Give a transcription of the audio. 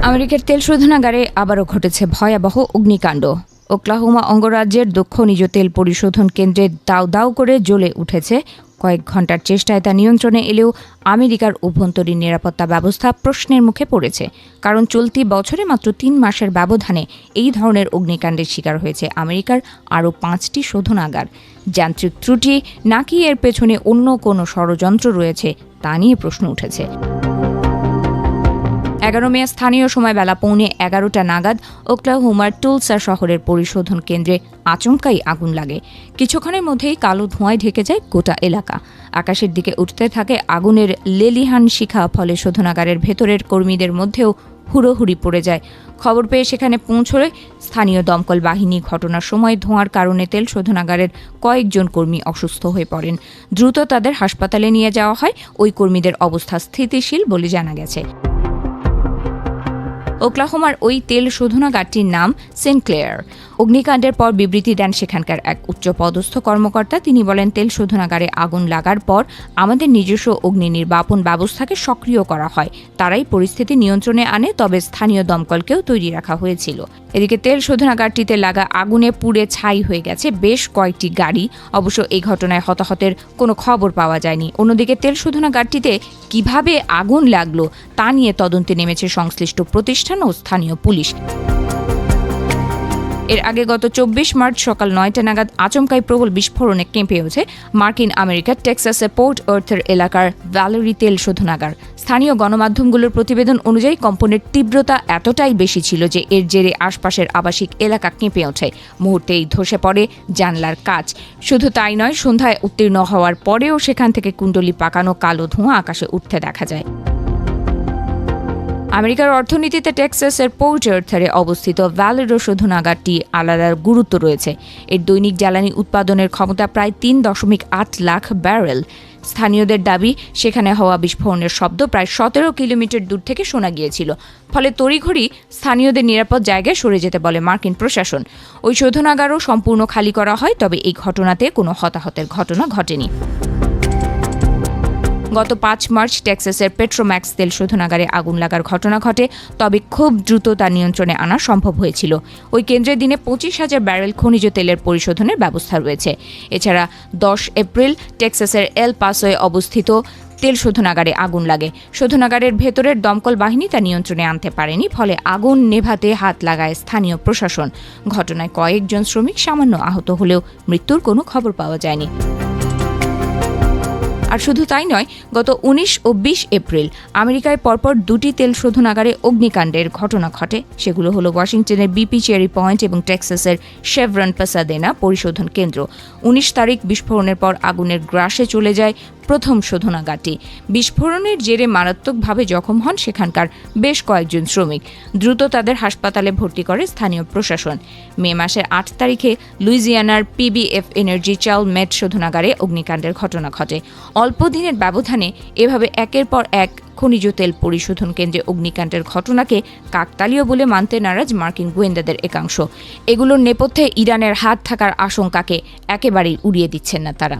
আমেরিকার তেল শোধনাগারে আবারও ঘটেছে ভয়াবহ অগ্নিকাণ্ড। ওকলাহোমা অঙ্গরাজ্যের দক্ষ নিজ তেল পরিশোধন কেন্দ্রে দাউ দাউ করে জ্বলে উঠেছে। কয়েক ঘণ্টার চেষ্টায় তা নিয়ন্ত্রণে এলেও আমেরিকার অভ্যন্তরীণ নিরাপত্তা ব্যবস্থা প্রশ্নের মুখে পড়েছে। কারণ চলতি বছরে মাত্র ৩ মাসের ব্যবধানে এই ধরনের অগ্নিকাণ্ডের শিকার হয়েছে আমেরিকার আরও 5টি শোধনাগার। যান্ত্রিক ত্রুটি নাকি এর পেছনে অন্য কোনো ষড়যন্ত্র রয়েছে তা নিয়ে প্রশ্ন উঠেছে। 11 মে স্থানীয় সময় বেলা 11:15 নাগাদ ওকলাহোমার টুলসা শহরের পরিশোধন কেন্দ্রে আচমকাই আগুন লাগে। কিছুক্ষণের মধ্যেই কালো ধোঁয়ায় ঢেকে যায় গোটা এলাকা। আকাশের দিকে উঠতে থাকে আগুনের লেলিহান শিখা, ফলে শোধনাগারের ভেতরের কর্মীদের মধ্যেও হুড়োহুড়ি পড়ে যায়। খবর পেয়ে সেখানে পৌঁছলে স্থানীয় দমকল বাহিনী ঘটনার সময় ধোঁয়ার কারণে তেল শোধনাগারের কয়েকজন কর্মী অসুস্থ হয়ে পড়েন। দ্রুত তাদের হাসপাতালে নিয়ে যাওয়া হয়। ওই কর্মীদের অবস্থা স্থিতিশীল বলে জানা গেছে। ওকলাহোমার ওই তেল শোধনাগারটির নাম সিনক্লেয়ার। অগ্নিকাণ্ডের পর বিবৃতি দেন সেখানকার এক উচ্চপদস্থ কর্মকর্তা। তিনি বলেন, তেল শোধনাগারে আগুন লাগার পর আমাদের নিজস্ব অগ্নি নির্বাপন ব্যবস্থাকে সক্রিয় করা হয়। তারাই পরিস্থিতি নিয়ন্ত্রণে আনে, তবে স্থানীয় দমকলকেও তৈরি রাখা হয়েছিল। এদিকে তেল শোধনাগারটিতে লাগা আগুনে পুড়ে ছাই হয়ে গেছে বেশ কয়েকটি গাড়ি। অবশ্য এই ঘটনায় হতাহতের কোনো খবর পাওয়া যায়নি। অন্যদিকে তেল শোধনাগারটিতে কিভাবে আগুন লাগলো তা নিয়ে তদন্তে নেমেছে সংশ্লিষ্ট প্রতিষ্ঠান ও স্থানীয় পুলিশ। এর আগে গত 24 মার্চ সকাল 9টা নাগাদ আচমকাই প্রবল বিস্ফোরণে কেঁপে ওঠে মার্কিন আমেরিকার টেক্সাসের পোর্ট আর্থার এলাকার ভ্যালেরি তেল শোধনাগার। স্থানীয় গণমাধ্যমগুলোর প্রতিবেদন অনুযায়ী কম্পনের তীব্রতা এতটাই বেশি ছিল যে এর জেরে আশপাশের আবাসিক এলাকা কেঁপে ওঠে। মুহূর্তেই ধসে পড়ে জানলার কাচ। শুধু তাই নয়, সন্ধ্যায় উত্তীর্ণ হওয়ার পরেও সেখান থেকে কুণ্ডলি পাকানো কালো ধোঁয়া আকাশে উঠতে দেখা যায়। আমেরিকার অর্থনীতিতে টেক্সাসের পোর্ট আর্থারে অবস্থিত ভ্যালেরো শোধনাগারটি আলাদা গুরুত্ব রয়েছে। এর দৈনিক জ্বালানি উৎপাদনের ক্ষমতা প্রায় 3.8 লাখ ব্যারেল। স্থানীয়দের দাবি, সেখানে হওয়া বিস্ফোরণের শব্দ প্রায় 17 কিলোমিটার দূর থেকে শোনা গিয়েছিল। ফলে তড়িঘড়ি স্থানীয়দের নিরাপদ জায়গায় সরে যেতে বলে মার্কিন প্রশাসন। ওই শোধনাগারও সম্পূর্ণ খালি করা হয়, তবে এই ঘটনাতে কোনো হতাহতের ঘটনা ঘটেনি। গত 5 মার্চ টেক্সাসের পেট্রোম্যাক্স তেল শোধনাগারে আগুন লাগার ঘটনা ঘটে, তবে খুব দ্রুত তা নিয়ন্ত্রণে আনা সম্ভব হয়েছিল। ওই কেন্দ্রে দিনে 25,000 ব্যারেল খনিজ তেলের পরিশোধনের ব্যবস্থা রয়েছে। এছাড়া 10 এপ্রিল টেক্সাসের এল পাসোয় অবস্থিত তেল শোধনাগারে আগুন লাগে। শোধনাগারের ভেতরের দমকল বাহিনী তা নিয়ন্ত্রণে আনতে পারেনি, ফলে আগুন নেভাতে হাত লাগায় স্থানীয় প্রশাসন। ঘটনায় কয়েকজন শ্রমিক সামান্য আহত হলেও মৃত্যুর কোনো খবর পাওয়া যায়নি। আর শুধু তাই নয়, গত 19 ও 20 এপ্রিল আমেরিকায় পরপর 2টি তেল শোধনাগারে অগ্নিকাণ্ডের ঘটনা ঘটে। সেগুলো হলো ওয়াশিংটনের বিপি চেরি পয়েন্ট এবং টেক্সাসের শেভরন পাসাদেনা পরিশোধন কেন্দ্র। 19 তারিখ বিস্ফোরণের পর আগুনের গ্রাসে চলে যায় প্রথম শোধনাগারটি। বিস্ফোরণের জেরে মারাত্মকভাবে জখম হন সেখানকার বেশ কয়েকজন শ্রমিক। দ্রুত তাদের হাসপাতালে ভর্তি করে স্থানীয় প্রশাসন। মে মাসের 8 তারিখে লুইজিয়ানার পিবিএফ এনার্জি চালমেট শোধনাগারে অগ্নিকাণ্ডের ঘটনা ঘটে। অল্প দিনের ব্যবধানে এভাবে একের পর এক খনিজ তেল পরিশোধন কেন্দ্রে অগ্নিকাণ্ডের ঘটনাকে কাকতালীয় বলে মানতে নারাজ মার্কিন গোয়েন্দাদের একাংশ। এগুলোর নেপথ্যে ইরানের হাত থাকার আশঙ্কাকে একেবারেই উড়িয়ে দিচ্ছেন না তারা।